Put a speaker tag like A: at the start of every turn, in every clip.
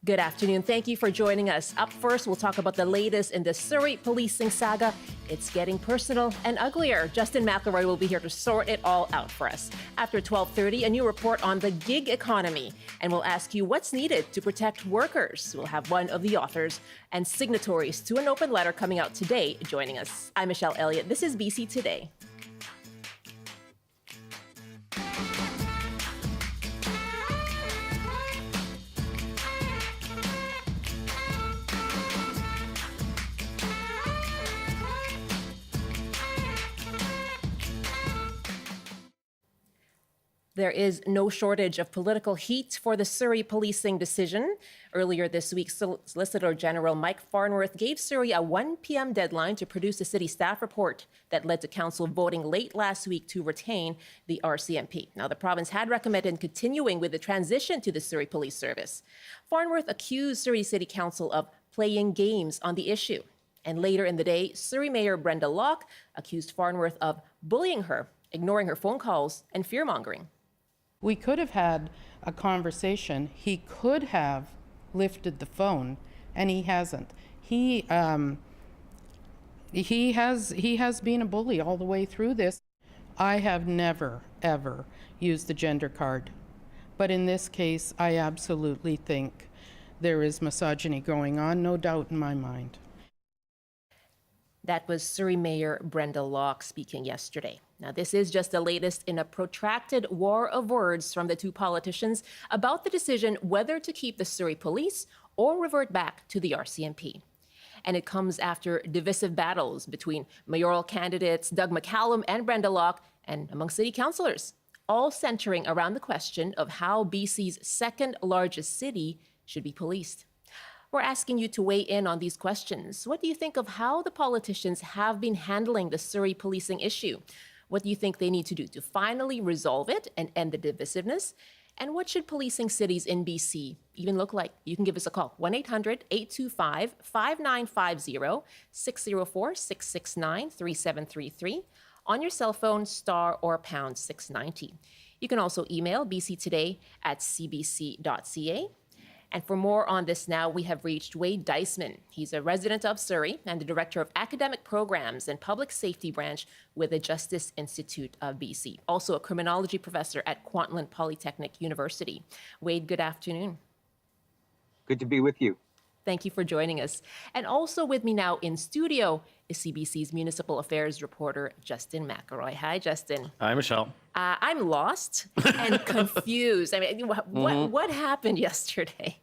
A: Good afternoon. Thank you for joining us. Up first, we'll talk about the latest in the Surrey policing saga. It's getting personal and uglier. Justin McElroy will be here to sort it all out for us. After 12:30, a new report on the gig economy. And we'll ask you what's needed to protect workers. We'll have one of the authors and signatories to an open letter coming out today joining us. I'm Michelle Eliot. This is BC Today. There is no shortage of political heat for the Surrey policing decision. Earlier this week, Solicitor General Mike Farnworth gave Surrey a 1 p.m. deadline to produce a city staff report that led to council voting late last week to retain the RCMP. Now, the province had recommended continuing with the transition to the Surrey Police Service. Farnworth accused Surrey City Council of playing games on the issue. And later in the day, Surrey Mayor Brenda Locke accused Farnworth of bullying her, ignoring her phone calls, and fear-mongering.
B: We could have had a conversation. He could have lifted the phone, and he hasn't. He has been a bully all the way through this. I have never, ever used the gender card. But in this case, I absolutely think there is misogyny going on, no doubt in my mind.
A: That was Surrey Mayor Brenda Locke speaking yesterday. Now, this is just the latest in a protracted war of words from the two politicians about the decision whether to keep the Surrey Police or revert back to the RCMP. And it comes after divisive battles between mayoral candidates Doug McCallum and Brenda Locke and among city councillors, all centering around the question of how BC's second largest city should be policed. We're asking you to weigh in on these questions. What do you think of how the politicians have been handling the Surrey policing issue? What do you think they need to do to finally resolve it and end the divisiveness? And what should policing cities in BC even look like? You can give us a call, 1-800-825-5950, 604-669-3733, on your cell phone, star or pound 690. You can also email bctoday@cbc.ca. And for more on this now, we have reached Wade Deisman. He's a resident of Surrey and the Director of Academic Programs and Public Safety Branch with the Justice Institute of BC. Also a criminology professor at Kwantlen Polytechnic University. Wade, good afternoon.
C: Good to be with you.
A: Thank you for joining us. And also with me now in studio is CBC's Municipal Affairs reporter, Justin McElroy. Hi, Justin.
D: Hi, Michelle.
A: I'm lost and confused. I mean, what happened yesterday?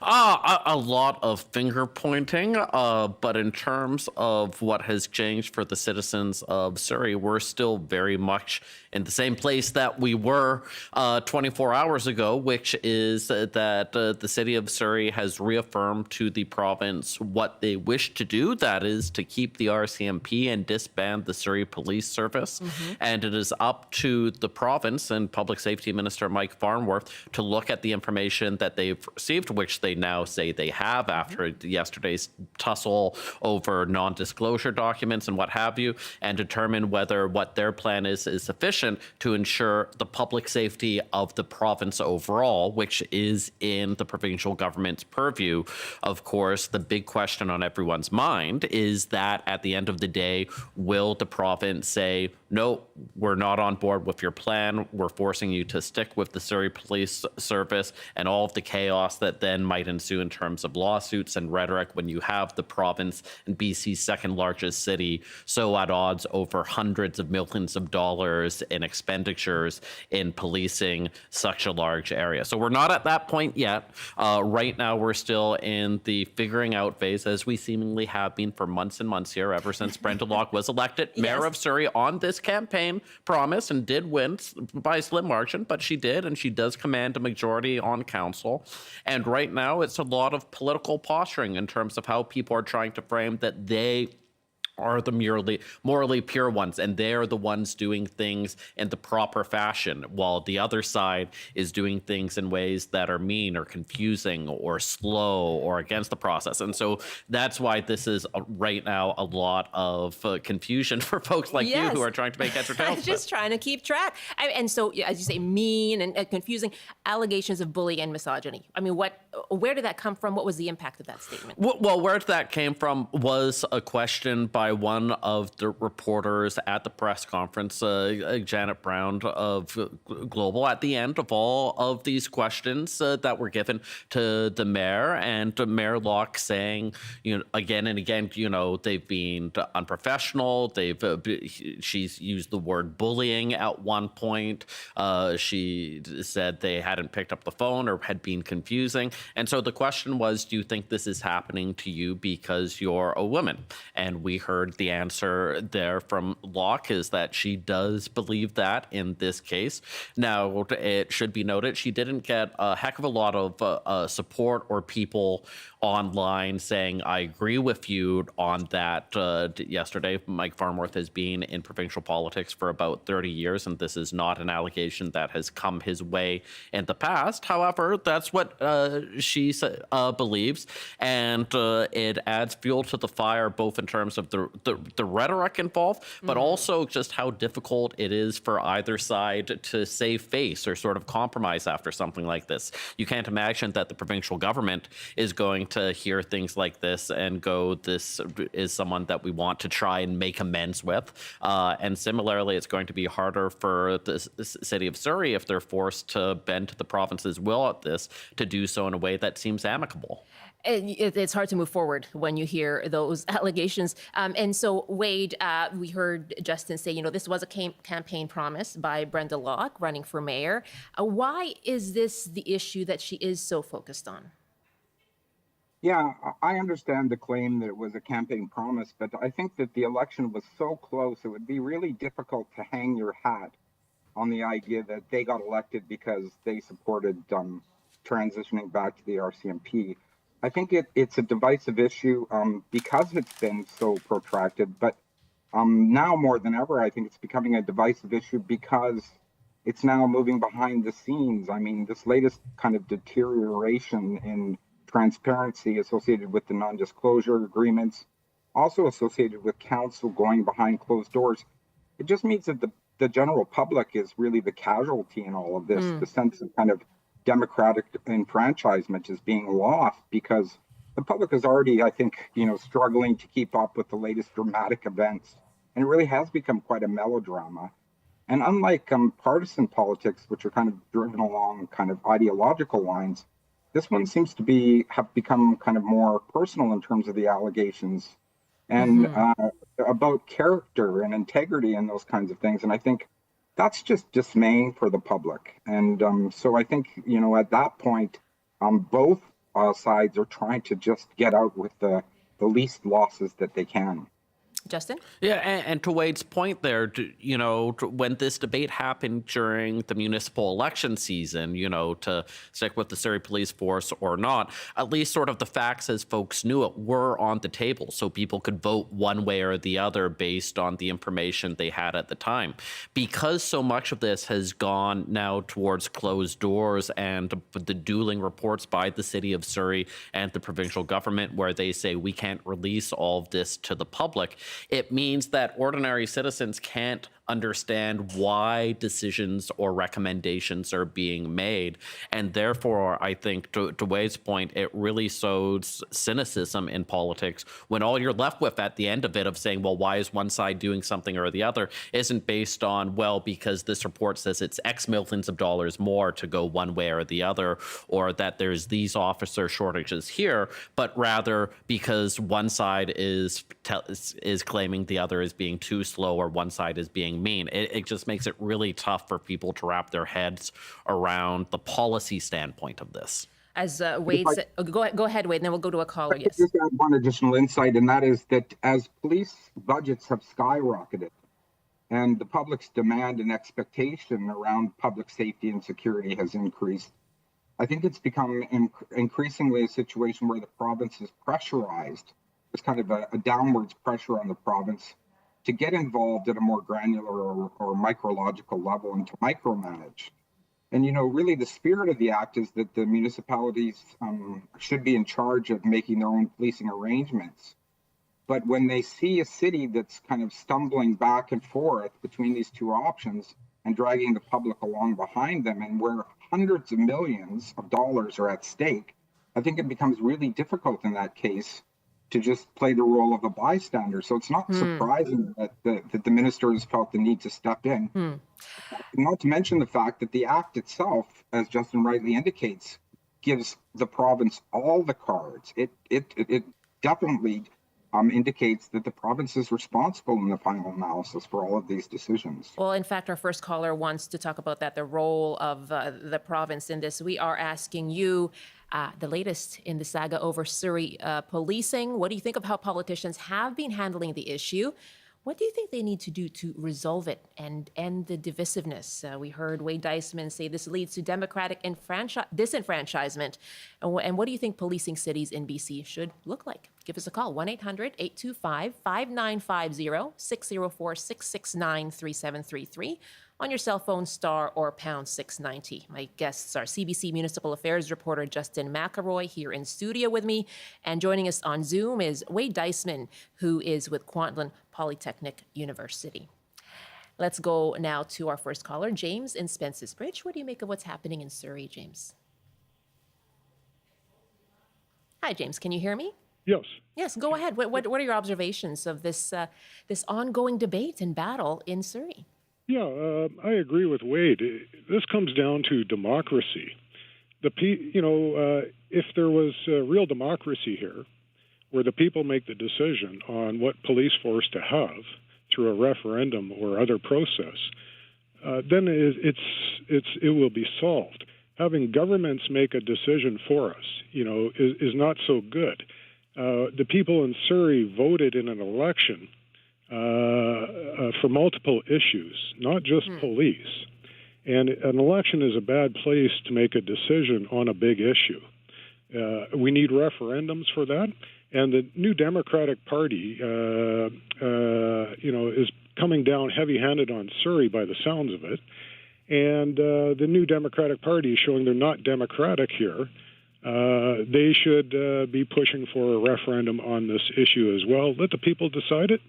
D: A lot of finger pointing, but in terms of what has changed for the citizens of Surrey, we're still very much in the same place that we were 24 hours ago, which is that the city of Surrey has reaffirmed to the province what they wish to do, that is to keep the RCMP and disband the Surrey Police Service. And it is up to the province and Public Safety Minister Mike Farnworth to look at the information that they've received, which they now say they have after yesterday's tussle over non-disclosure documents and what have you, and determine whether what their plan is sufficient to ensure the public safety of the province overall, which is in the provincial government's purview. Of course, the big question on everyone's mind is that at the end of the day, will the province say, no, we're not on board with your plan, we're forcing you to stick with the Surrey Police Service, and all of the chaos that then might ensue in terms of lawsuits and rhetoric when you have the province and BC's second largest city so at odds over hundreds of millions of dollars in expenditures in policing such a large area. So we're not at that point yet. Right now, we're still in the figuring out phase, as we seemingly have been for months and months here, ever since Brenda Locke was elected mayor of Surrey on this campaign promise and did win by a slim margin, but she did, and she does command a majority on council. And right now, it's a lot of political posturing in terms of how people are trying to frame that they are the morally pure ones, and they're the ones doing things in the proper fashion, while the other side is doing things in ways that are mean or confusing or slow or against the process. And so that's why this is right now a lot of confusion for folks like you who are trying to make heads or tails.
A: Just trying to keep track. And so, as you say, mean and confusing allegations of bullying and misogyny. I mean, where did that come from? What was the impact of that statement?
D: Well, where that came from was a question by one of the reporters at the press conference, Janet Brown of Global, at the end of all of these questions that were given to the mayor, and Mayor Locke saying, again and again, they've been unprofessional. She's used the word bullying at one point. She said they hadn't picked up the phone or had been confusing. And so the question was, do you think this is happening to you because you're a woman? And we heard the answer there from Locke is that she does believe that in this case. Now, it should be noted, she didn't get a heck of a lot of support or people online saying, I agree with you on that yesterday. Mike Farnworth has been in provincial politics for about 30 years, and this is not an allegation that has come his way in the past. However, that's what she believes, and it adds fuel to the fire, both in terms of the rhetoric involved, but also just how difficult it is for either side to save face or sort of compromise after something like this. You can't imagine that the provincial government is going to hear things like this and go, this is someone that we want to try and make amends with. And similarly, it's going to be harder for the city of Surrey, if they're forced to bend to the province's will at this, to do so in a way that seems amicable.
A: It's hard to move forward when you hear those allegations. And so, Wade, we heard Justin say, this was a campaign promise by Brenda Locke running for mayor. Why is this the issue that she is so focused on?
E: Yeah, I understand the claim that it was a campaign promise, but I think that the election was so close, it would be really difficult to hang your hat on the idea that they got elected because they supported transitioning back to the RCMP. I think it's a divisive issue because it's been so protracted, but now more than ever, I think it's becoming a divisive issue because it's now moving behind the scenes. I mean, this latest kind of deterioration in transparency associated with the non-disclosure agreements, also associated with council going behind closed doors, it just means that the general public is really the casualty in all of this. The sense of kind of democratic enfranchisement is being lost because the public is already, I think, struggling to keep up with the latest dramatic events. And it really has become quite a melodrama. And unlike partisan politics, which are kind of driven along kind of ideological lines, this one seems to have become kind of more personal in terms of the allegations and about character and integrity and those kinds of things. And I think that's just dismaying for the public. And so I think, at that point, both sides are trying to just get out with the least losses that they can.
A: Justin?
D: Yeah, and to Wade's point there, when this debate happened during the municipal election season, to stick with the Surrey Police Force or not, at least sort of the facts as folks knew it were on the table, so people could vote one way or the other based on the information they had at the time. Because so much of this has gone now towards closed doors and the dueling reports by the city of Surrey and the provincial government where they say we can't release all of this to the public, it means that ordinary citizens can't understand why decisions or recommendations are being made. And therefore, I think, to Wade's point, it really sows cynicism in politics when all you're left with at the end of it of saying, well, why is one side doing something or the other, isn't based on, well, because this report says it's X millions of dollars more to go one way or the other, or that there's these officer shortages here, but rather because one side is claiming the other is being too slow or one side is being mean. It just makes it really tough for people to wrap their heads around the policy standpoint of this.
A: As Wade said, go ahead, Wade, and then we'll go to a caller. Yes.
E: Just add one additional insight, and that is that as police budgets have skyrocketed and the public's demand and expectation around public safety and security has increased, I think it's become increasingly a situation where the province is pressurized there's kind of a downwards pressure on the province to get involved at a more granular or micrological level and to micromanage. And, really the spirit of the act is that the municipalities should be in charge of making their own policing arrangements. But when they see a city that's kind of stumbling back and forth between these two options and dragging the public along behind them, and where hundreds of millions of dollars are at stake, I think it becomes really difficult in that case to just play the role of a bystander. So it's not surprising that the ministers felt the need to step in. Not to mention the fact that the act itself, as Justin rightly indicates, gives the province all the cards. It definitely indicates that the province is responsible in the final analysis for all of these decisions.
A: Well, in fact, our first caller wants to talk about that, the role of the province in this. We are asking you the latest in the saga over Surrey policing. What do you think of how politicians have been handling the issue? What do you think they need to do to resolve it and end the divisiveness? We heard Wade Deisman say this leads to democratic disenfranchisement. And what do you think policing cities in BC should look like? Give us a call, 1-800-825-5950, 604-669-3733. On your cell phone, star or pound 690. My guests are CBC Municipal Affairs reporter Justin McElroy here in studio with me. And joining us on Zoom is Wade Deisman, who is with Kwantlen Polytechnic University. Let's go now to our first caller, James in Spence's Bridge. What do you make of what's happening in Surrey, James? Hi, James. Can you hear me?
F: Yes.
A: Yes, go ahead. What are your observations of this ongoing debate and battle in Surrey?
F: Yeah, I agree with Wade. This comes down to democracy. If there was real democracy here, where the people make the decision on what police force to have through a referendum or other process, then it will be solved. Having governments make a decision for us, is not so good. The people in Surrey voted in an election for multiple issues, not just police. And an election is a bad place to make a decision on a big issue. We need referendums for that. And the new Democratic Party, is coming down heavy-handed on Surrey by the sounds of it. And the new Democratic Party is showing they're not democratic here. They should be pushing for a referendum on this issue as well. Let the people decide it.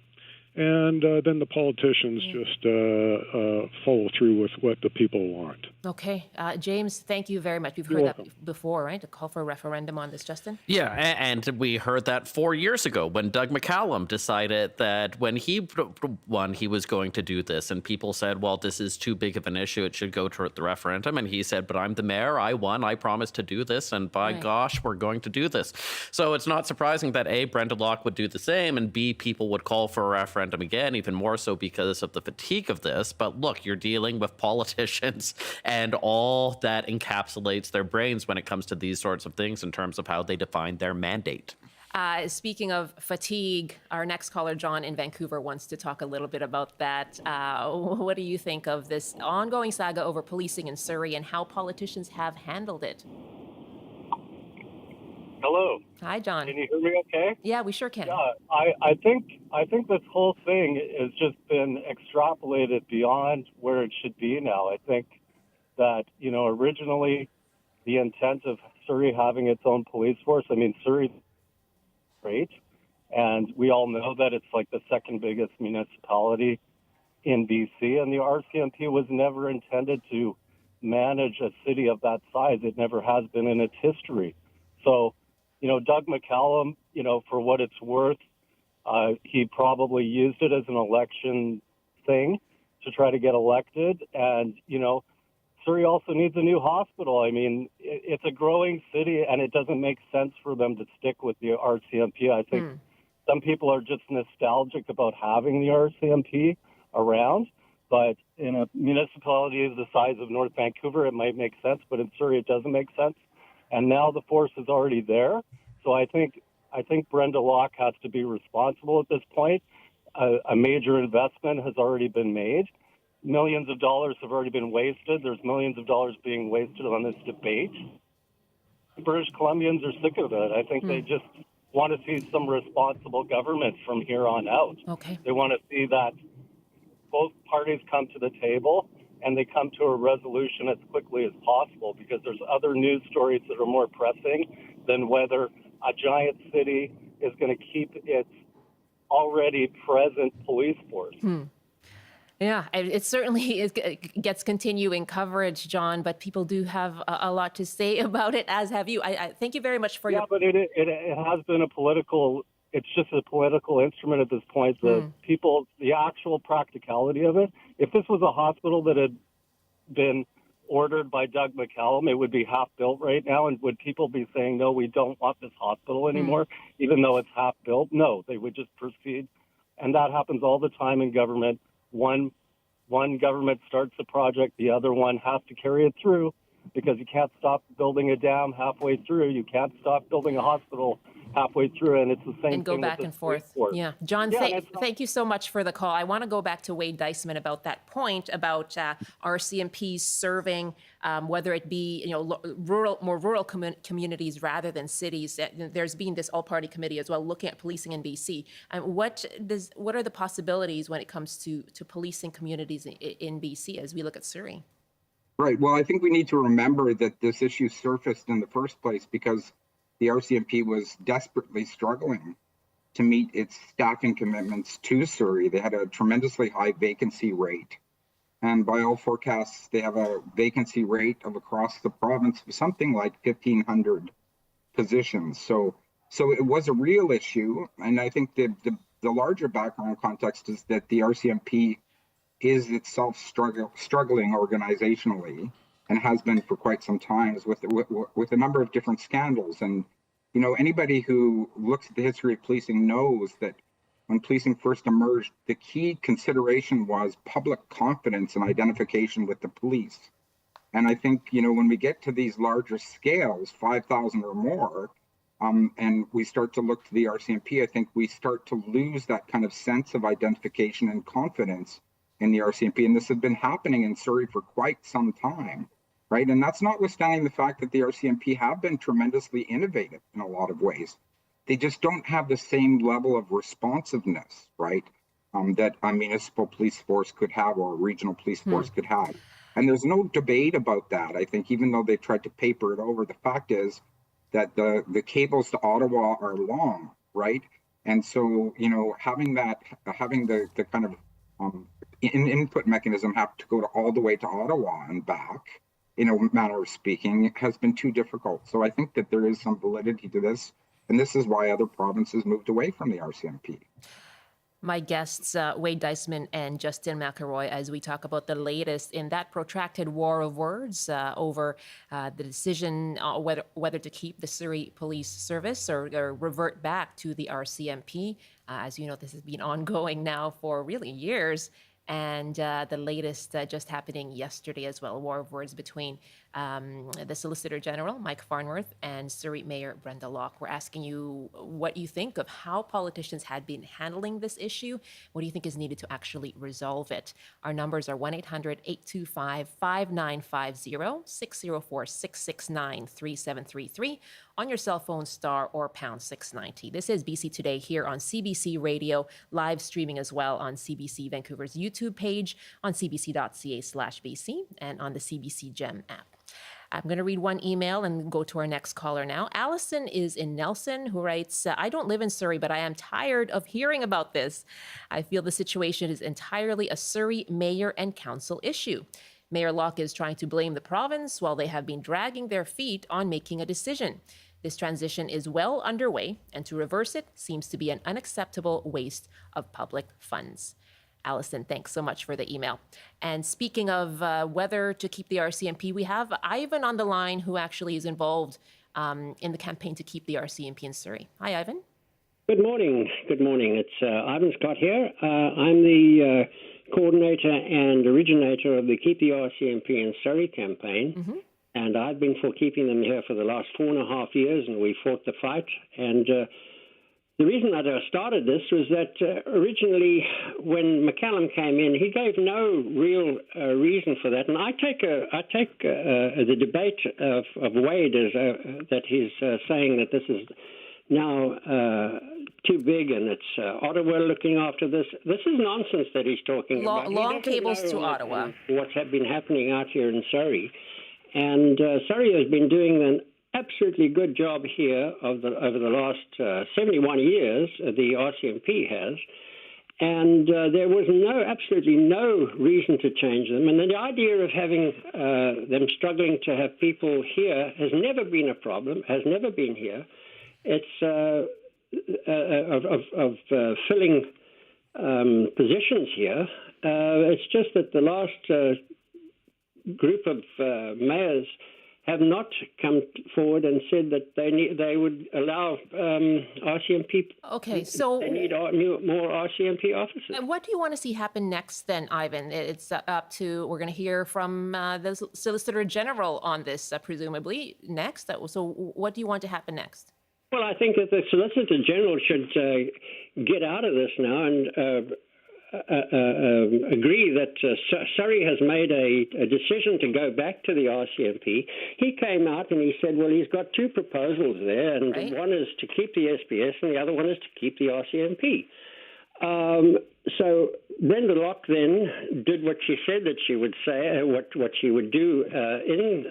F: And then the politicians just follow through with what the people want.
A: Okay. James, thank you very much. We've heard that before, right? A call for a referendum on this, Justin?
D: Yeah, and we heard that 4 years ago when Doug McCallum decided that when he won, he was going to do this. And people said, well, this is too big of an issue. It should go to the referendum. And he said, but I'm the mayor. I won. I promised to do this. And by gosh, we're going to do this. So it's not surprising that A, Brenda Locke would do the same, and B, people would call for a referendum again, even more so because of the fatigue of this. But look, you're dealing with politicians and all that encapsulates their brains when it comes to these sorts of things in terms of how they define their mandate.
A: Speaking of fatigue, our next caller, John in Vancouver, wants to talk a little bit about that. What do you think of this ongoing saga over policing in Surrey and how politicians have handled it?
G: Hello.
A: Hi, John.
G: Can you hear me okay?
A: Yeah, we sure can.
G: Yeah, I think this whole thing has just been extrapolated beyond where it should be now. I think that, originally the intent of Surrey having its own police force, Surrey's great, and we all know that it's like the second biggest municipality in BC, and the RCMP was never intended to manage a city of that size. It never has been in its history. So, Doug McCallum, for what it's worth, he probably used it as an election thing to try to get elected. And, Surrey also needs a new hospital. It's a growing city, and it doesn't make sense for them to stick with the RCMP. I think some people are just nostalgic about having the RCMP around. But in a municipality the size of North Vancouver, it might make sense. But in Surrey, it doesn't make sense. And now the force is already there. So I think Brenda Locke has to be responsible at this point. A major investment has already been made. Millions of dollars have already been wasted. There's millions of dollars being wasted on this debate. British Columbians are sick of it. I think they just want to see some responsible government from here on out.
A: Okay.
G: They want to see that both parties come to the table and they come to a resolution as quickly as possible, because there's other news stories that are more pressing than whether a giant city is going to keep its already present police force.
A: Yeah, it certainly gets continuing coverage, John, but people do have a lot to say about it, as have you. I thank you very much for your...
G: Yeah, but it has been it's just a political instrument at this point. The actual practicality of it, if this was a hospital that had been ordered by Doug McCallum, it would be half built right now. And would people be saying, no, we don't want this hospital anymore, even though it's half built? No, they would just proceed. And that happens all the time in government. One government starts a project, the other one has to carry it through, because you can't stop building a dam halfway through. You can't stop building a hospital halfway through, and it's the same
A: and go
G: thing
A: back
G: with
A: and
G: the
A: forth.
G: force.
A: Yeah, John, thank you so much for the call. I want to go back to Wade Deisman about that point about RCMPs serving, whether it be more rural communities rather than cities. There's been this all-party committee as well looking at policing in BC. What are the possibilities when it comes to policing communities in BC as we look at Surrey?
E: Right. Well, I think we need to remember that this issue surfaced in the first place because the RCMP was desperately struggling to meet its staffing commitments to Surrey. They had a tremendously high vacancy rate. And by all forecasts, they have a vacancy rate of across the province of something like 1,500 positions. So it was a real issue. And I think the larger background context is that the RCMP is itself struggling organizationally, and has been for quite some time, with a number of different scandals. And anybody who looks at the history of policing knows that when policing first emerged, the key consideration was public confidence and identification with the police. And I think when we get to these larger scales, 5,000 or more, and we start to look to the RCMP, I think we start to lose that kind of sense of identification and confidence in the RCMP. And this has been happening in Surrey for quite some time, right? And that's notwithstanding the fact that the RCMP have been tremendously innovative in a lot of ways. They just don't have the same level of responsiveness, right, that a municipal police force could have or a regional police force could have. And there's no debate about that. I think even though they've tried to paper it over, the fact is that the cables to Ottawa are long, right? And so, having the kind of input mechanism have to go all the way to Ottawa and back, manner of speaking, has been too difficult. So I think that there is some validity to this, and this is why other provinces moved away from the RCMP.
A: My guests, Wade Deisman and Justin McElroy, as we talk about the latest in that protracted war of words over the decision whether to keep the Surrey Police Service or revert back to the RCMP. As you know, this has been ongoing now for really years. And the latest just happening yesterday as well, a war of words between the Solicitor General, Mike Farnworth, and Surrey Mayor Brenda Locke. We're asking you what you think of how politicians had been handling this issue. What do you think is needed to actually resolve it? Our numbers are 1-800-825-5950, 604-669-3733, on your cell phone, star or pound 690. This is BC Today here on CBC Radio, live streaming as well on CBC Vancouver's YouTube page, on cbc.ca/BC, and on the CBC Gem app. I'm going to read one email and go to our next caller now. Allison is in Nelson, who writes, I don't live in Surrey, but I am tired of hearing about this. I feel the situation is entirely a Surrey mayor and council issue. Mayor Locke is trying to blame the province while they have been dragging their feet on making a decision. This transition is well underway, and to reverse it seems to be an unacceptable waste of public funds. Allison, thanks so much for the email. And speaking of whether to keep the RCMP, we have Ivan on the line who actually is involved in the campaign to keep the RCMP in Surrey. Hi, Ivan.
H: Good morning. Good morning. It's Ivan Scott here. I'm the coordinator and originator of the Keep the RCMP in Surrey campaign. Mm-hmm. And I've been for keeping them here for the last 4.5 years, and we fought the fight. And the reason that I started this was that originally when McCallum came in, he gave no real reason for that. And I take the debate of Wade as that he's saying that this is now too big, and it's Ottawa looking after this. This is nonsense that he's talking about. He
A: Long
H: doesn't
A: cables
H: know
A: to Ottawa.
H: What's been happening out here in Surrey. And Surrey has been doing an absolutely good job here over the last 71 years, the RCMP has. And there was absolutely no reason to change them. And the idea of having them struggling to have people here has never been a problem, has never been here. It's of filling positions here. It's just that the last group of mayors have not come forward and said that they would allow RCMP.
A: Okay, so
H: they need more RCMP officers.
A: And what do you want to see happen next then, Ivan? It's up to, we're going to hear from the Solicitor General on this, presumably next. So what do you want to happen next?
H: Well, I think that the Solicitor General should get out of this now and agree that Surrey has made a decision to go back to the RCMP. He came out and he said, well, he's got two proposals there, and
A: right.
H: One is to keep the SBS and the other one is to keep the RCMP. So Brenda Locke then did what she said that she would say, what she would do in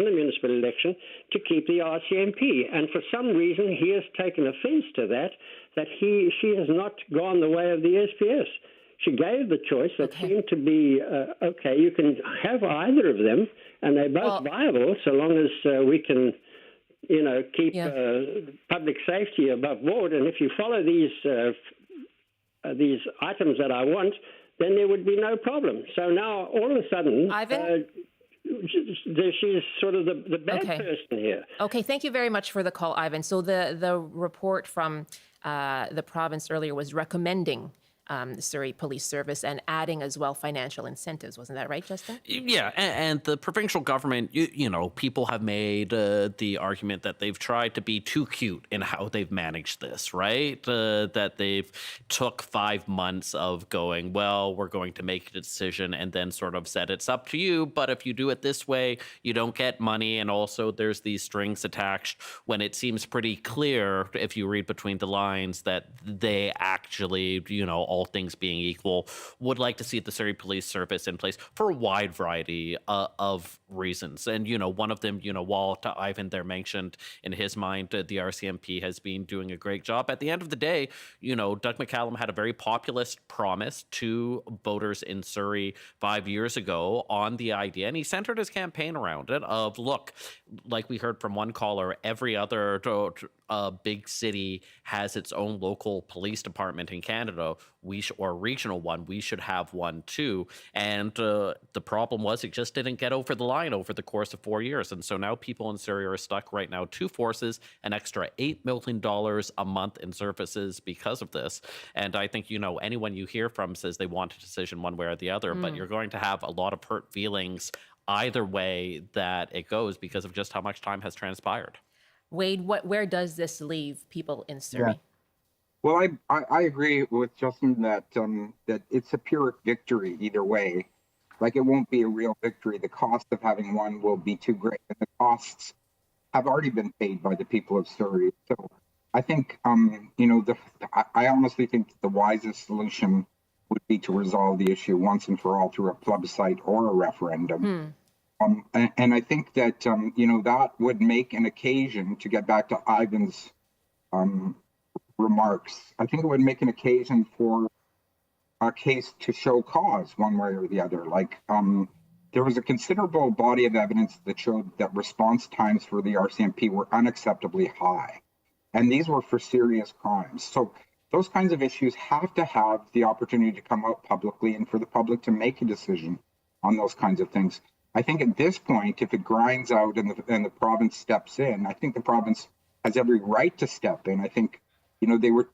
H: the municipal election to keep the RCMP. And for some reason, he has taken offence to that she has not gone the way of the SPS. She gave the choice that seemed to be, okay, you can have either of them, and they're both viable so long as we can, keep public safety above board. And if you follow these items that I want, then there would be no problem. So now, all of a sudden,
A: Ivan?
H: She's sort of the bad person here.
A: Okay, thank you very much for the call, Ivan. So the report from the province earlier was recommending the Surrey Police Service and adding as well financial incentives. Wasn't that right, Justin?
D: Yeah, and the provincial government, people have made the argument that they've tried to be too cute in how they've managed this, right? That they've took 5 months of going, well, we're going to make a decision, and then sort of said it's up to you, but if you do it this way, you don't get money, and also there's these strings attached when it seems pretty clear, if you read between the lines, that they actually, all things being equal, would like to see the Surrey Police Service in place for a wide variety of reasons. And, one of them, while Ivan there mentioned in his mind, the RCMP has been doing a great job. At the end of the day, Doug McCallum had a very populist promise to voters in Surrey 5 years ago on the idea, and he centered his campaign around it of, look, like we heard from one caller, every other big city has its own local police department in Canada. Or regional one, we should have one too. And the problem was it just didn't get over the line over the course of 4 years. And so now people in Surrey are stuck right now, two forces, an extra $8 million a month in services because of this. And I think, anyone you hear from says they want a decision one way or the other, but you're going to have a lot of hurt feelings either way that it goes because of just how much time has transpired.
A: Wade, where does this leave people in Surrey?
E: Yeah. Well, I agree with Justin that that it's a pyrrhic victory either way. Like, it won't be a real victory. The cost of having one will be too great, and the costs have already been paid by the people of Surrey. So I think, I honestly think the wisest solution would be to resolve the issue once and for all through a plebiscite or a referendum. And I think that, that would make an occasion, to get back to Ivan's remarks, I think it would make an occasion for a case to show cause one way or the other. Like, there was a considerable body of evidence that showed that response times for the RCMP were unacceptably high. And these were for serious crimes. So those kinds of issues have to have the opportunity to come out publicly and for the public to make a decision on those kinds of things. I think at this point, if it grinds out and the province steps in, I think the province has every right to step in. I think, they were,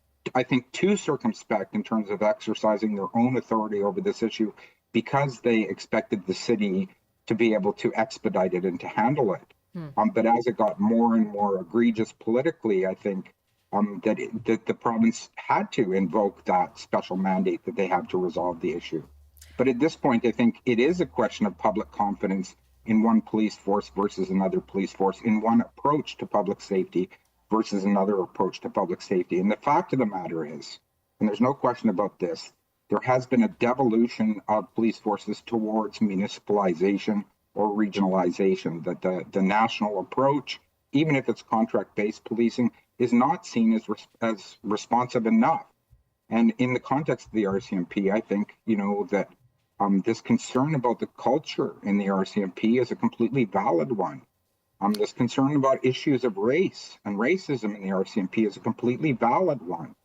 E: too circumspect in terms of exercising their own authority over this issue because they expected the city to be able to expedite it and to handle it. But as it got more and more egregious politically, I think that the province had to invoke that special mandate that they have to resolve the issue. But at this point, I think it is a question of public confidence in one police force versus another police force, in one approach to public safety versus another approach to public safety. And the fact of the matter is, and there's no question about this, there has been a devolution of police forces towards municipalization or regionalization, that the national approach, even if it's contract-based policing, is not seen as responsive enough. And in the context of the RCMP, I think, that this concern about the culture in the RCMP is a completely valid one. This concern about issues of race and racism in the RCMP is a completely valid one.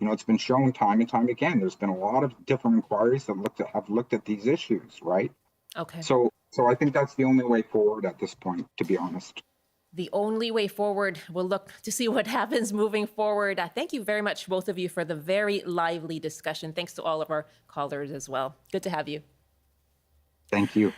E: It's been shown time and time again. There's been a lot of different inquiries that have looked at these issues, right?
A: Okay.
E: So I think that's the only way forward at this point, to be honest.
A: The only way forward. We'll look to see what happens moving forward. Thank you very much, both of you, for the very lively discussion. Thanks to all of our callers as well. Good to have you.
E: Thank you.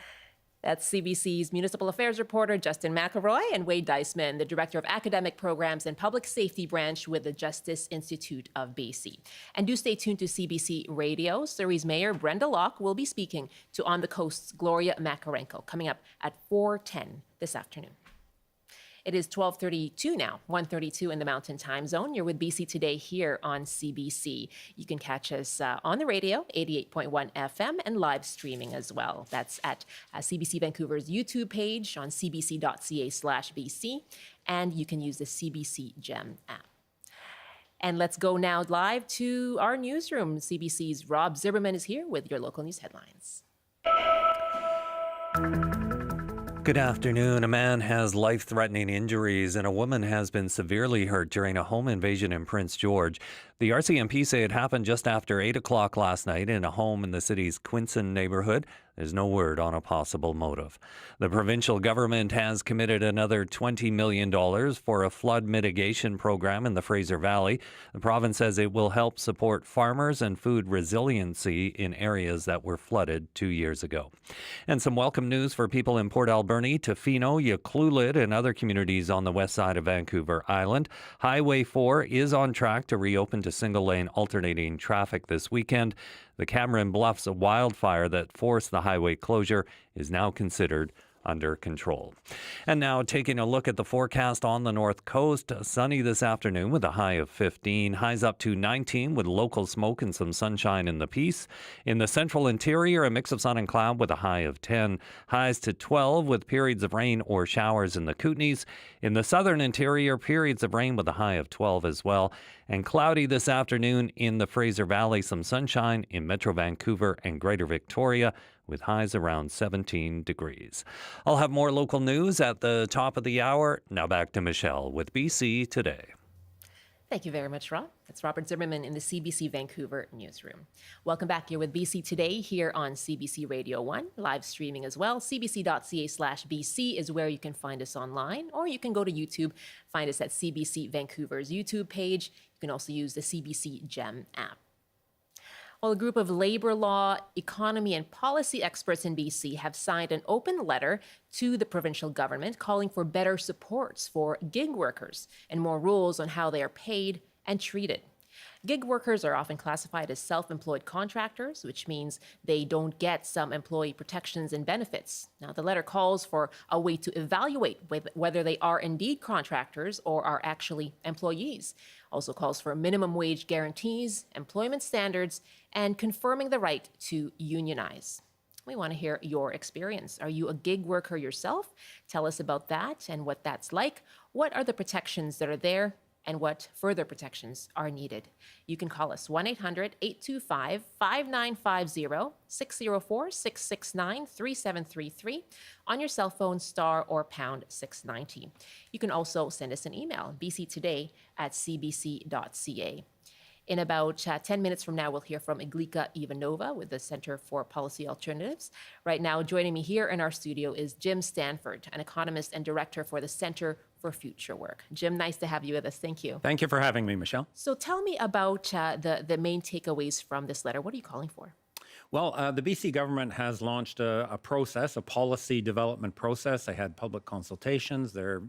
A: That's CBC's Municipal Affairs reporter Justin McElroy and Wade Deisman, the Director of Academic Programs and Public Safety Branch with the Justice Institute of BC. And do stay tuned to CBC Radio. Surrey's Mayor Brenda Locke will be speaking to On the Coast's Gloria Makarenko coming up at 4:10 this afternoon. It is 12:32 now, 1:32 in the Mountain Time Zone. You're with BC Today here on CBC. You can catch us on the radio, 88.1 FM, and live streaming as well. That's at CBC Vancouver's YouTube page on cbc.ca/BC, and you can use the CBC Gem app. And let's go now live to our newsroom. CBC's Rob Zimmerman is here with your local news headlines.
I: Good afternoon. A man has life-threatening injuries and a woman has been severely hurt during a home invasion in Prince George. The RCMP say it happened just after 8 o'clock last night in a home in the city's Quinson neighborhood. There's no word on a possible motive. The provincial government has committed another $20 million for a flood mitigation program in the Fraser Valley. The province says it will help support farmers and food resiliency in areas that were flooded 2 years ago. And some welcome news for people in Port Alberni, Tofino, Ucluelet, and other communities on the west side of Vancouver Island. Highway 4 is on track to reopen to single-lane alternating traffic this weekend. The Cameron Bluffs wildfire that forced the highway closure is now considered under control. And now taking a look at the forecast on the north coast. Sunny this afternoon with a high of 15. Highs up to 19 with local smoke and some sunshine in the Peace. In the central interior, a mix of sun and cloud with a high of 10. Highs to 12 with periods of rain or showers in the Kootenays. In the southern interior, periods of rain with a high of 12 as well. And cloudy this afternoon in the Fraser Valley. Some sunshine in Metro Vancouver and Greater Victoria, with highs around 17 degrees. I'll have more local news at the top of the hour. Now back to Michelle with BC Today.
A: Thank you very much, Rob. That's Robert Zimmerman in the CBC Vancouver newsroom. Welcome back. You're with BC Today here on CBC Radio 1, live streaming as well. cbc.ca/BC is where you can find us online, or you can go to YouTube, find us at CBC Vancouver's YouTube page. You can also use the CBC Gem app. Well, a group of labor law, economy, and policy experts in BC have signed an open letter to the provincial government calling for better supports for gig workers and more rules on how they are paid and treated. Gig workers are often classified as self-employed contractors, which means they don't get some employee protections and benefits. Now, the letter calls for a way to evaluate whether they are indeed contractors or are actually employees. Also calls for minimum wage guarantees, employment standards, and confirming the right to unionize. We want to hear your experience. Are you a gig worker yourself? Tell us about that and what that's like. What are the protections that are there? And what further protections are needed? You can call us 1-800-825-5950, 604-669-3733 on your cell phone, star or pound 690. You can also send us an email, bctoday@cbc.ca. In about 10 minutes from now, we'll hear from Iglika Ivanova with the Center for Policy Alternatives. Right now, joining me here in our studio is Jim Stanford, an economist and director for the Center for Future Work. Jim, nice to have you with us. Thank you.
J: Thank you for having me, Michelle.
A: So tell me about the main takeaways from this letter. What are you calling for?
J: Well, the BC government has launched a process, a policy development process. They had public consultations. They're,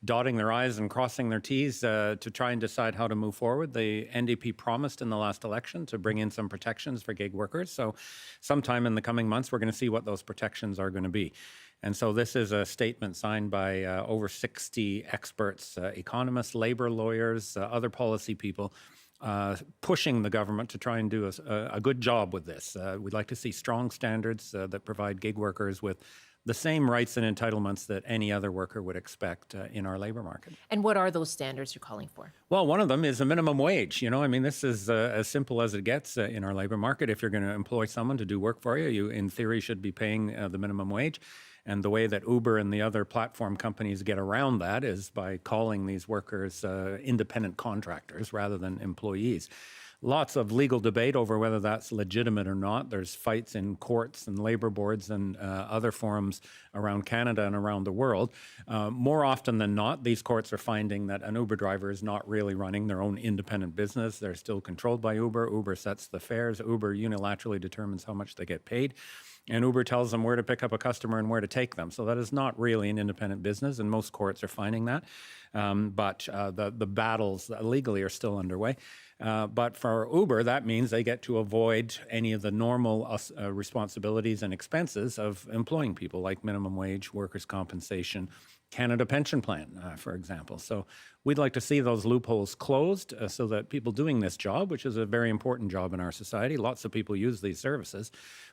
J: dotting their I's and crossing their T's to try and decide how to move forward. The NDP promised in the last election to bring in some protections for gig workers. So sometime in the coming months, we're going to see what those protections are going to be. And so this is a statement signed by over 60 experts, economists, labor lawyers, other policy people, pushing the government to try and do a good job with this. We'd like to see strong standards that provide gig workers with the same rights and entitlements that any other worker would expect in our labor market.
A: And what are those standards you're calling for?
J: Well, one of them is a minimum wage. I mean, this is as simple as it gets in our labor market. If you're going to employ someone to do work for you, you in theory should be paying the minimum wage. And the way that Uber and the other platform companies get around that is by calling these workers independent contractors rather than employees. Lots of legal debate over whether that's legitimate or not. There's fights in courts and labor boards and other forums around Canada and around the world. More often than not, these courts are finding that an Uber driver is not really running their own independent business. They're still controlled by Uber. Uber sets the fares. Uber unilaterally determines how much they get paid. And Uber tells them where to pick up a customer and where to take them. So that is not really an independent business, and most courts are finding that. But the battles legally are still underway. But for Uber, that means they get to avoid any of the normal responsibilities and expenses of employing people, like minimum wage, workers' compensation, Canada Pension Plan, for example. So we'd like to see those loopholes closed so that people doing this job, which is a very important job in our society, lots of people use these services,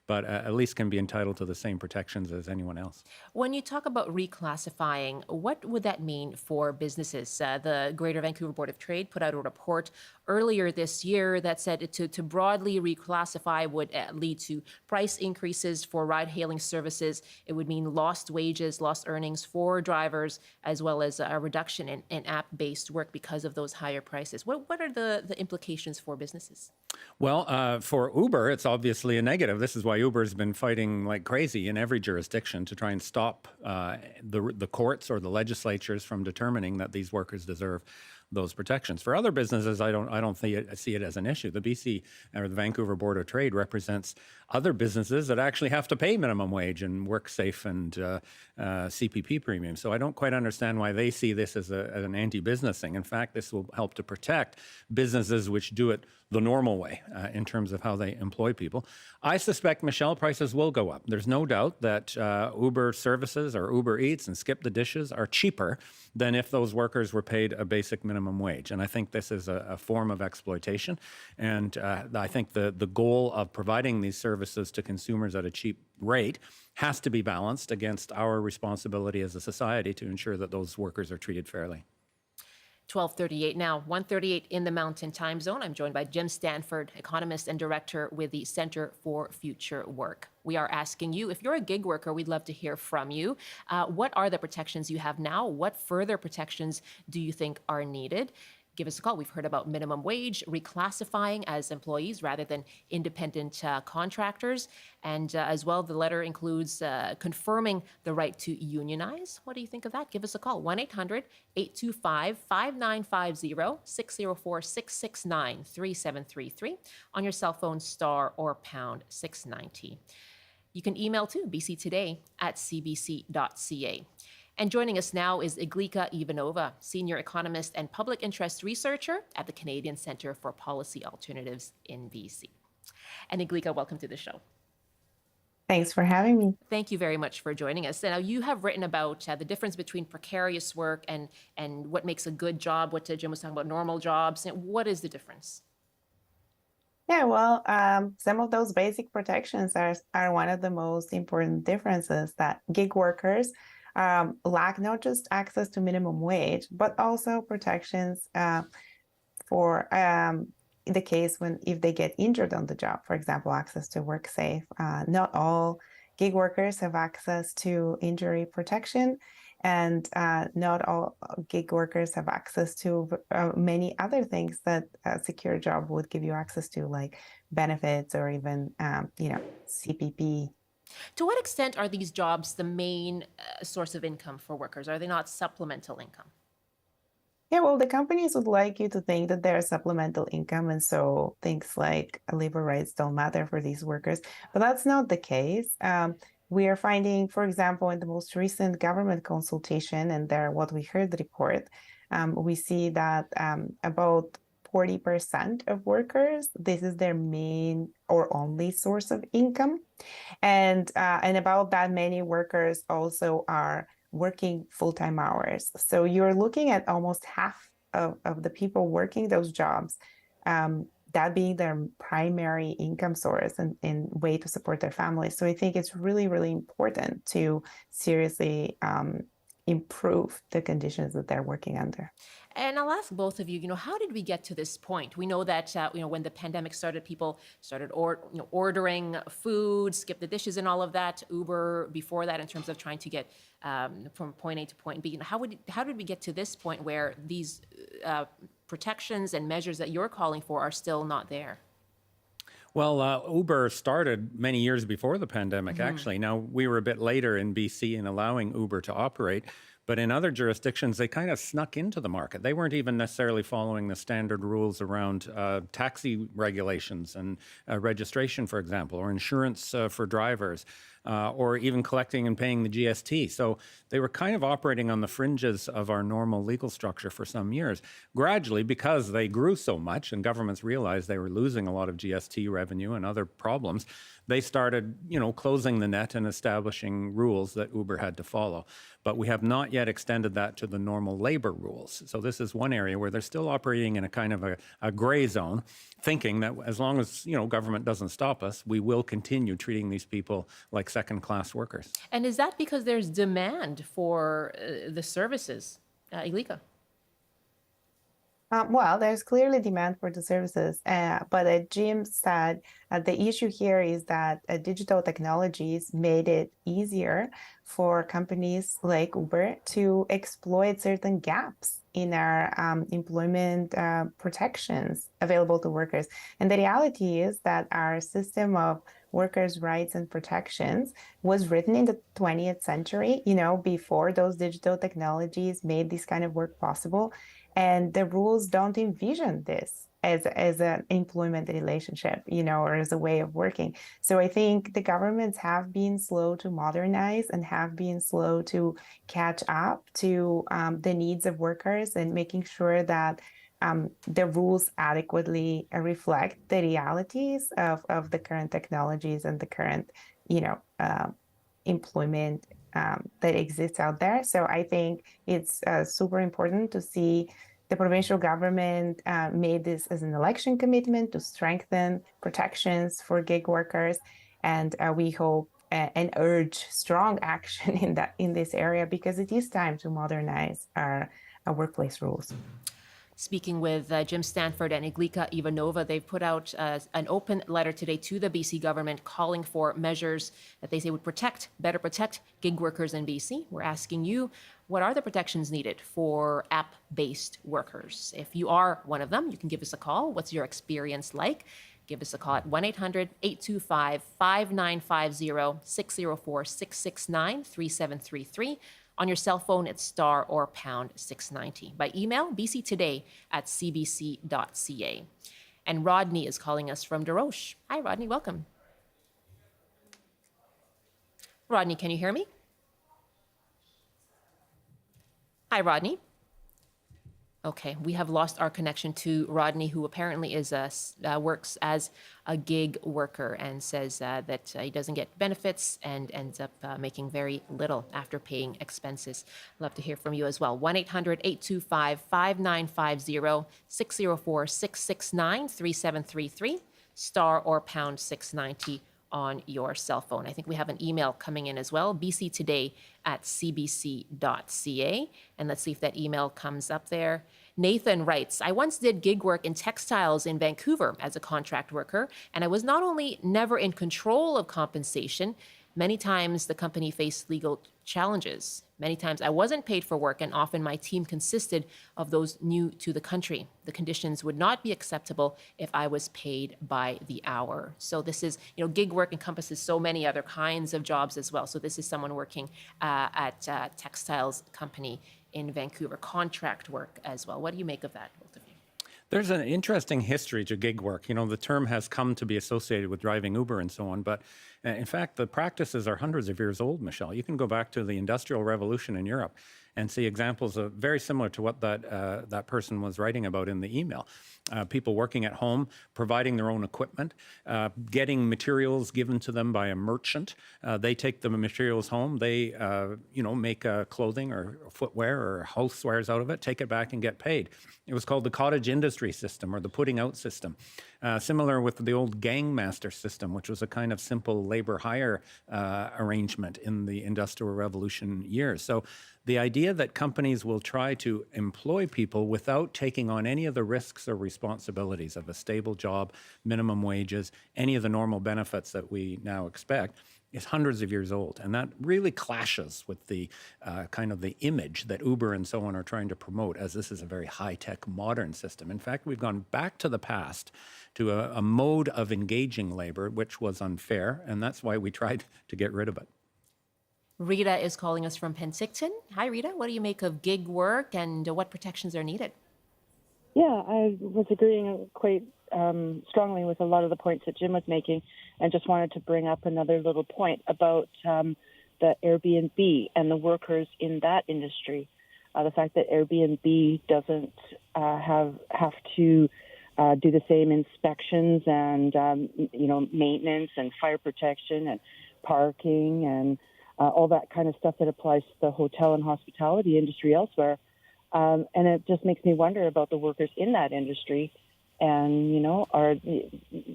J: but at least can be entitled to the same protections as anyone else.
A: When you talk about reclassifying, what would that mean for businesses? The Greater Vancouver Board of Trade put out a report earlier this year that said to broadly reclassify would lead to price increases for ride-hailing services. It would mean lost wages, lost earnings for drivers, as well as a reduction in app-based work because of those higher prices. What are the implications for businesses?
J: Well, for Uber, it's obviously a negative. This is why Uber has been fighting like crazy in every jurisdiction to try and stop the courts or the legislatures from determining that these workers deserve those protections. For other businesses, I don't see it as an issue. The BC or the Vancouver Board of Trade represents other businesses that actually have to pay minimum wage and WorkSafe and CPP premiums. So I don't quite understand why they see this as an anti-business thing. In fact, this will help to protect businesses which do it the normal way in terms of how they employ people. I suspect, Michelle, prices will go up. There's no doubt that Uber services or Uber Eats and Skip the Dishes are cheaper than if those workers were paid a basic minimum wage. And I think this is a form of exploitation. And I think the goal of providing these services to consumers at a cheap rate has to be balanced against our responsibility as a society to ensure that those workers are treated fairly.
A: 12:38 now, 1:38 in the Mountain Time Zone. I'm joined by Jim Stanford, economist and director with the Center for Future Work. We are asking you, if you're a gig worker, we'd love to hear from you. What are the protections you have now? What further protections do you think are needed? Give us a call. We've heard about minimum wage, reclassifying as employees rather than independent contractors. And as well, the letter includes confirming the right to unionize. What do you think of that? Give us a call. 1-800-825-5950, 604-669-3733 on your cell phone, star or pound 690. You can email too, bctoday@cbc.ca. And joining us now is Iglika Ivanova, Senior Economist and Public Interest Researcher at the Canadian Centre for Policy Alternatives in BC. And Iglika, welcome to the show.
K: Thanks for having me.
A: Thank you very much for joining us. Now, you have written about the difference between precarious work and what makes a good job, what Jim was talking about, normal jobs. What is the difference?
K: Yeah, well, some of those basic protections are one of the most important differences that gig workers lack not just access to minimum wage, but also protections for the case if they get injured on the job, for example, access to WorkSafe. Not all gig workers have access to injury protection, and not all gig workers have access to many other things that a secure job would give you access to, like benefits or even, CPP.
A: To what extent are these jobs the main source of income for workers? Are they not supplemental income?
K: Yeah, well, the companies would like you to think that they're supplemental income, and so things like labor rights don't matter for these workers. But that's not the case. We are finding, for example, in the most recent government consultation and what we heard the report, we see that about 40% of workers, this is their main or only source of income. And about that many workers also are working full-time hours. So you're looking at almost half of the people working those jobs, that being their primary income source and way to support their families. So I think it's really, really important to seriously improve the conditions that they're working under.
A: And I'll ask both of you, how did we get to this point? We know that, when the pandemic started, people started ordering food, skip the dishes and all of that. Uber before that in terms of trying to get from point A to point B. How did we get to this point where these protections and measures that you're calling for are still not there?
J: Well, Uber started many years before the pandemic, actually. Now, we were a bit later in BC in allowing Uber to operate, but in other jurisdictions, they kind of snuck into the market. They weren't even necessarily following the standard rules around taxi regulations and registration, for example, or insurance for drivers, or even collecting and paying the GST. So they were kind of operating on the fringes of our normal legal structure for some years. Gradually, because they grew so much and governments realized they were losing a lot of GST revenue and other problems, they started, closing the net and establishing rules that Uber had to follow. But we have not yet extended that to the normal labor rules. So this is one area where they're still operating in a kind of a gray zone, thinking that as long as, government doesn't stop us, we will continue treating these people like second-class workers.
A: And is that because there's demand for the services? Iglika?
K: Well, there's clearly demand for the services, but as Jim said, the issue here is that digital technologies made it easier for companies like Uber to exploit certain gaps in our employment protections available to workers. And the reality is that our system of workers' rights and protections was written in the 20th century, before those digital technologies made this kind of work possible. And the rules don't envision this as an employment relationship, or as a way of working. So I think the governments have been slow to modernize and have been slow to catch up to the needs of workers and making sure that the rules adequately reflect the realities of the current technologies and the current, employment that exists out there. So I think it's super important to see the provincial government made this as an election commitment to strengthen protections for gig workers. And we hope and urge strong action in this area, because it is time to modernize our workplace rules.
A: Speaking with Jim Stanford and Iglika Ivanova, they've put out an open letter today to the BC government calling for measures that they say would better protect gig workers in BC. We're asking you, what are the protections needed for app-based workers? If you are one of them, you can give us a call. What's your experience like? Give us a call at 1-800-825-5950, 604-669-3733. On your cell phone, it's star or pound 690. By email, bctoday@cbc.ca. And Rodney is calling us from Desroches. Hi, Rodney, welcome. Rodney, can you hear me? Hi, Rodney. Okay, we have lost our connection to Rodney, who apparently works as a gig worker and says that he doesn't get benefits and ends up making very little after paying expenses. Love to hear from you as well. 1-800-825-5950, 604-669-3733, star or pound 690 on your cell phone. I think we have an email coming in as well, bctoday@cbc.ca. And let's see if that email comes up there. Nathan writes, I once did gig work in textiles in Vancouver as a contract worker, and I was not only never in control of compensation, many times the company faced legal challenges. Many times I wasn't paid for work, and often my team consisted of those new to the country. The conditions would not be acceptable if I was paid by the hour. So this is, gig work encompasses so many other kinds of jobs as well. So this is someone working at a textiles company in Vancouver, contract work as well. What do you make of that, both of you?
J: There's an interesting history to gig work. The term has come to be associated with driving Uber and so on, but in fact, the practices are hundreds of years old, Michelle. You can go back to the Industrial Revolution in Europe. and see examples of very similar to what that person was writing about in the email. People working at home, providing their own equipment, getting materials given to them by a merchant. They take the materials home. They, make clothing or footwear or housewares out of it, take it back and get paid. It was called the cottage industry system or the putting out system. Similar with the old gangmaster system, which was a kind of simple labor hire arrangement in the Industrial Revolution years. So the idea that companies will try to employ people without taking on any of the risks or responsibilities of a stable job, minimum wages, any of the normal benefits that we now expect is hundreds of years old. And that really clashes with the kind of the image that Uber and so on are trying to promote, as this is a very high-tech modern system. In fact, we've gone back to the past to a mode of engaging labor, which was unfair, and that's why we tried to get rid of it.
A: Rita is calling us from Penticton. Hi, Rita. What do you make of gig work and what protections are needed?
L: Yeah, I was agreeing quite strongly with a lot of the points that Jim was making, and just wanted to bring up another little point about the Airbnb and the workers in that industry. The fact that Airbnb doesn't have to do the same inspections and maintenance and fire protection and parking and all that kind of stuff that applies to the hotel and hospitality industry elsewhere. And it just makes me wonder about the workers in that industry. And,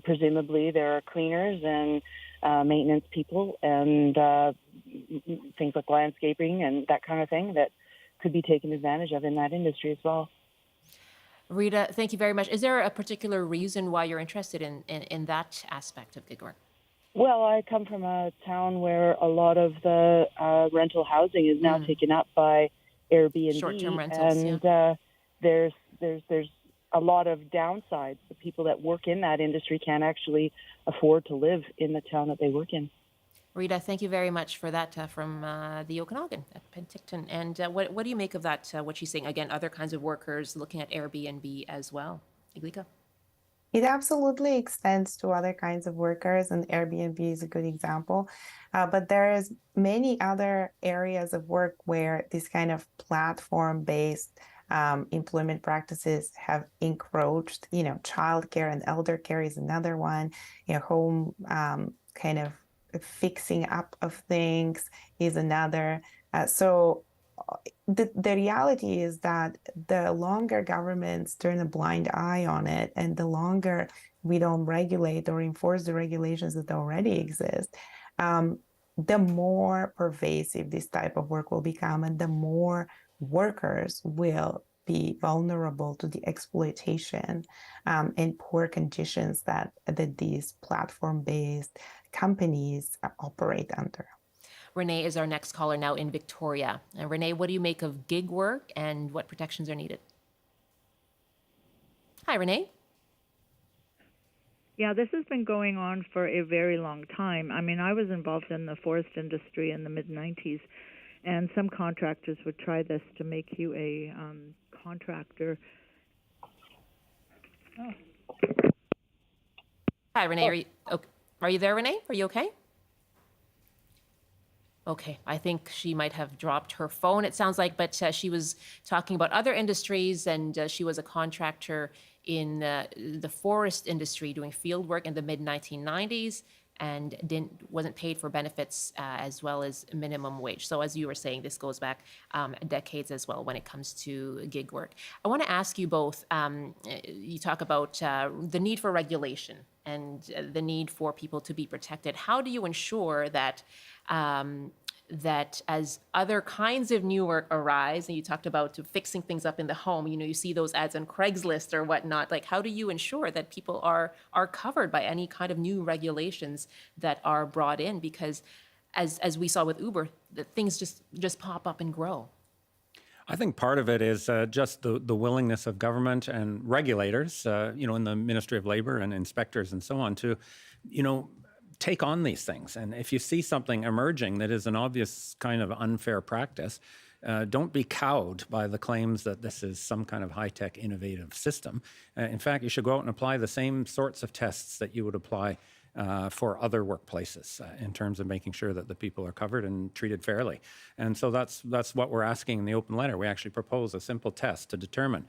L: presumably there are cleaners and maintenance people and things like landscaping and that kind of thing that could be taken advantage of in that industry as well.
A: Rita, thank you very much. Is there a particular reason why you're interested in that aspect of gig work?
L: Well, I come from a town where a lot of the rental housing is now taken up by Airbnb,
A: short-term rentals,
L: and there's a lot of downsides. The people that work in that industry can't actually afford to live in the town that they work in.
A: Rita, thank you very much for that from the Okanagan at Penticton. And what do you make of that, what she's saying? Again, other kinds of workers looking at Airbnb as well. Iglika?
K: It absolutely extends to other kinds of workers, and Airbnb is a good example. But there is many other areas of work where this kind of platform-based employment practices have encroached. Childcare and elder care is another one. Home kind of fixing up of things is another. So the reality is that the longer governments turn a blind eye on it, and the longer we don't regulate or enforce the regulations that already exist, the more pervasive this type of work will become, and the more workers will be vulnerable to the exploitation and poor conditions that these platform-based companies operate under.
A: Renee is our next caller now in Victoria. Renee, what do you make of gig work and what protections are needed? Hi, Renee.
M: Yeah, this has been going on for a very long time. I mean, I was involved in the forest industry in the mid-90s, and some contractors would try this to make you a contractor. Oh.
A: Hi, Renee. Are you there, Renee? Are you okay? Okay, I think she might have dropped her phone, it sounds like, but she was talking about other industries, and she was a contractor in the forest industry doing field work in the mid-1990s and wasn't paid for benefits as well as minimum wage. So as you were saying, this goes back decades as well when it comes to gig work. I want to ask you both, you talk about the need for regulation and the need for people to be protected. How do you ensure that that as other kinds of new work arise, and you talked about fixing things up in the home, you see those ads on Craigslist or whatnot, like how do you ensure that people are covered by any kind of new regulations that are brought in? Because as we saw with Uber, that things just pop up and grow.
J: I think part of it is just the willingness of government and regulators, in the Ministry of Labor and inspectors and so on to, take on these things. And if you see something emerging that is an obvious kind of unfair practice, don't be cowed by the claims that this is some kind of high-tech innovative system. In fact, you should go out and apply the same sorts of tests that you would apply for other workplaces in terms of making sure that the people are covered and treated fairly. And so that's what we're asking in the open letter. We actually propose a simple test to determine,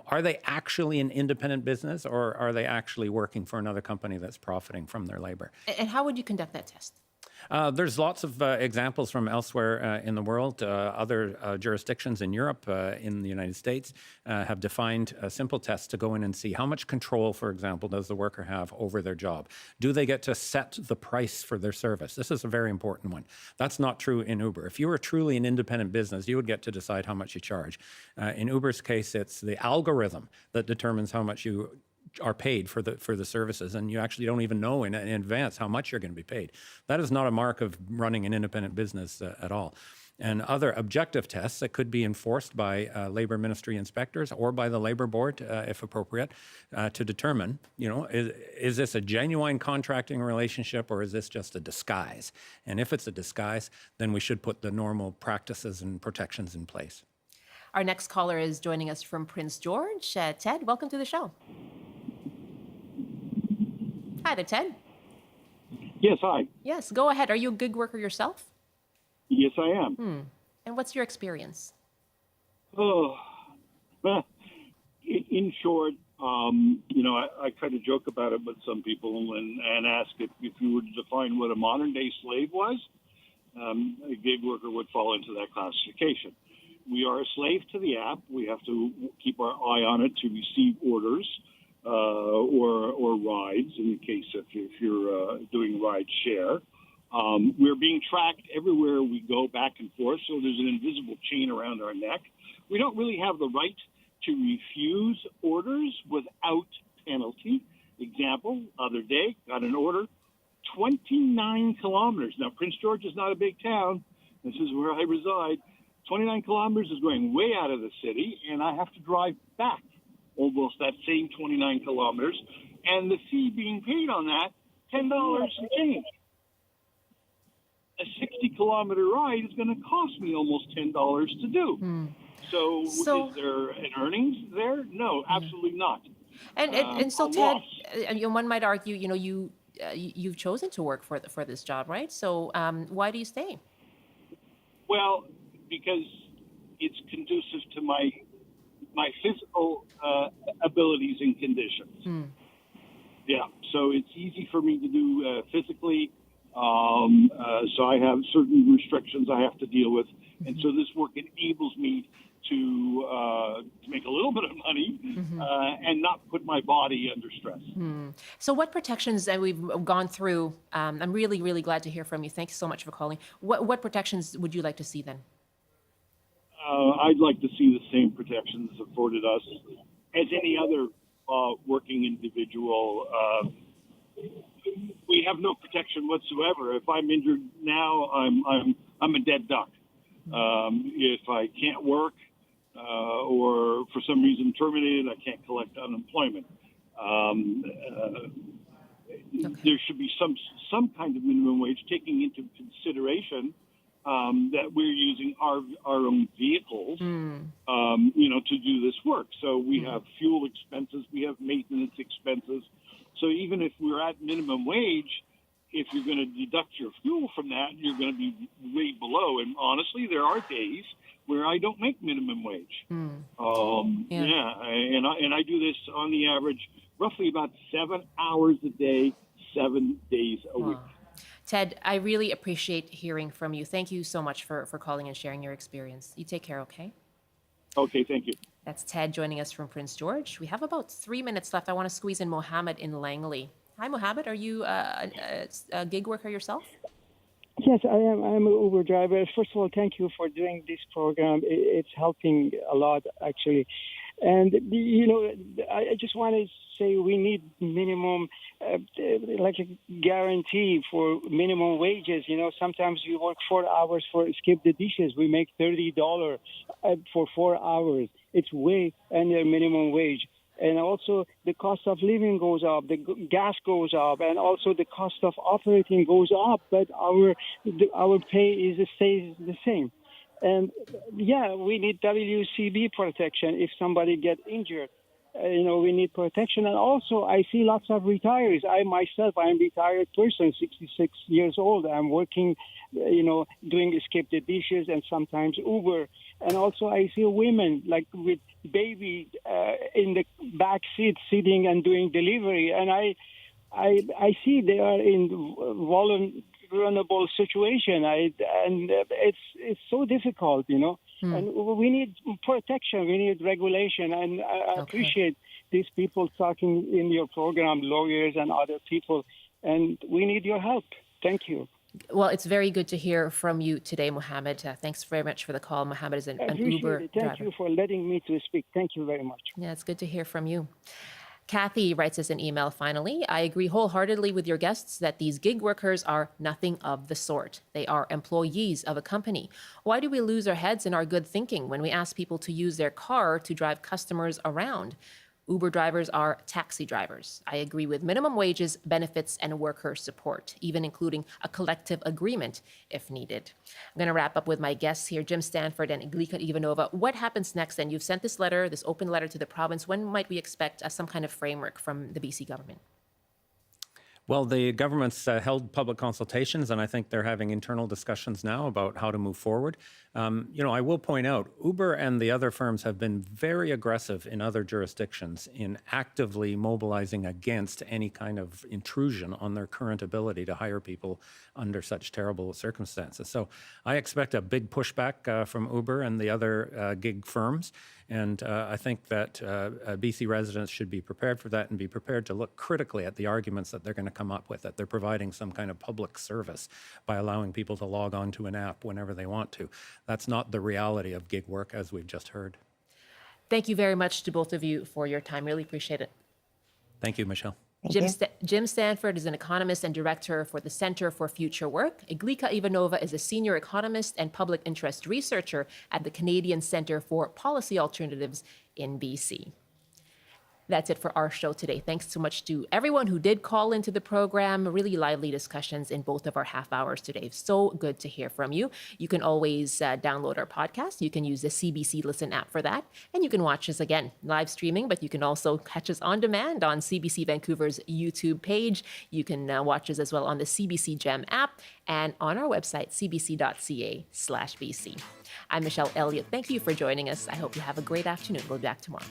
J: are they actually an independent business, or are they actually working for another company that's profiting from their labor?
A: And how would you conduct that test?
J: There's lots of examples from elsewhere in the world. Other jurisdictions in Europe, in the United States, have defined simple tests to go in and see how much control, for example, does the worker have over their job. Do they get to set the price for their service? This is a very important one. That's not true in Uber. If you were truly an independent business, you would get to decide how much you charge. In Uber's case, it's the algorithm that determines how much you are paid for the services, and you actually don't even know in advance how much you're going to be paid. That is not a mark of running an independent business at all. And other objective tests that could be enforced by labor ministry inspectors or by the labor board, if appropriate, to determine, is this a genuine contracting relationship, or is this just a disguise? And if it's a disguise, then we should put the normal practices and protections in place.
A: Our next caller is joining us from Prince George. Ted, welcome to the show. Hi there, Ted.
N: Yes, hi.
A: Yes, go ahead. Are you a gig worker yourself?
N: Yes, I am.
A: And what's your experience?
N: Oh, well, in short, I kind of joke about it with some people and ask if you were to define what a modern-day slave was, a gig worker would fall into that classification. We are a slave to the app. We have to keep our eye on it to receive orders. Or rides, in the case if you're doing ride share. We're being tracked everywhere we go, back and forth, so there's an invisible chain around our neck. We don't really have the right to refuse orders without penalty. Example, other day, got an order, 29 kilometers. Now, Prince George is not a big town. This is where I reside. 29 kilometers is going way out of the city, and I have to drive back almost that same 29 kilometers, and the fee being paid on that, $10 and change. A 60-kilometer ride is going to cost me almost $10 to do. So is there an earnings there? No, absolutely not.
A: And so, Ted, one might argue, you've chosen to work for this job, right? So why do you stay?
N: Well, because it's conducive to my physical abilities and conditions. Yeah, so it's easy for me to do physically. So I have certain restrictions I have to deal with, and so this work enables me to make a little bit of money and not put my body under stress.
A: So what protections that we've gone through? I'm really, really glad to hear from you. Thanks so much for calling. What protections would you like to see then?
N: I'd like to see the same protections afforded us as any other working individual. We have no protection whatsoever. If I'm injured now, I'm a dead duck. If I can't work or for some reason terminated, I can't collect unemployment. There should be some kind of minimum wage taking into consideration that we're using our own vehicles, to do this work. So we have fuel expenses, we have maintenance expenses. So even if we're at minimum wage, if you're going to deduct your fuel from that, you're going to be way below. And honestly, there are days where I don't make minimum wage. And I do this on the average, roughly about 7 hours a day, 7 days a week.
A: Ted, I really appreciate hearing from you. Thank you so much for calling and sharing your experience. You take care, okay?
N: Okay, thank you.
A: That's Ted joining us from Prince George. We have about 3 minutes left. I want to squeeze in Mohammed in Langley. Hi, Mohammed. Are you a gig worker yourself?
O: Yes, I am. I'm an Uber driver. First of all, thank you for doing this program. It's helping a lot, actually. And, I just want to say we need minimum, like a guarantee for minimum wages. Sometimes you work 4 hours for skip the dishes. We make $30 for 4 hours. It's way under minimum wage. And also the cost of living goes up, the gas goes up, and also the cost of operating goes up, but our pay stays the same. And we need WCB protection if somebody gets injured. we need protection. And also, I see lots of retirees. I myself, I'm a retired person, 66 years old. I'm working, doing skip the dishes and sometimes Uber. And also, I see women like with baby in the back seat sitting and doing delivery. And I see they are in vulnerable situation. And it's so difficult, And we need protection. We need regulation. And I appreciate these people talking in your program, lawyers and other people. And we need your help. Thank you.
A: Well, it's very good to hear from you today, Mohammed. Thanks very much for the call. Mohammed is an Uber
O: it. Thank
A: driver.
O: you for letting me to speak. Thank you very much.
A: Yeah, it's good to hear from you. Kathy writes us an email finally. I agree wholeheartedly with your guests that these gig workers are nothing of the sort. They are employees of a company. Why do we lose our heads in our good thinking when we ask people to use their car to drive customers around? Uber drivers are taxi drivers. I agree with minimum wages, benefits, and worker support, even including a collective agreement if needed. I'm going to wrap up with my guests here, Jim Stanford and Iglika Ivanova. What happens next? And you've sent this letter, this open letter to the province. When might we expect some kind of framework from the BC government?
J: Well, the government's held public consultations, and I think they're having internal discussions now about how to move forward. I will point out, Uber and the other firms have been very aggressive in other jurisdictions in actively mobilizing against any kind of intrusion on their current ability to hire people under such terrible circumstances. So I expect a big pushback from Uber and the other gig firms. And I think that BC residents should be prepared for that and be prepared to look critically at the arguments that they're going to come up with, that they're providing some kind of public service by allowing people to log on to an app whenever they want to. That's not the reality of gig work, as we've just heard.
A: Thank you very much to both of you for your time. Really appreciate it.
J: Thank you, Michelle.
A: Jim Stanford is an economist and director for the Center for Future Work. Iglika Ivanova is a senior economist and public interest researcher at the Canadian Centre for Policy Alternatives in BC. That's it for our show today. Thanks so much to everyone who did call into the program. Really lively discussions in both of our half hours today. So good to hear from you. You can always download our podcast. You can use the CBC Listen app for that. And you can watch us again, live streaming, but you can also catch us on demand on CBC Vancouver's YouTube page. You can watch us as well on the CBC Gem app and on our website, cbc.ca/BC. I'm Michelle Eliot. Thank you for joining us. I hope you have a great afternoon. We'll be back tomorrow.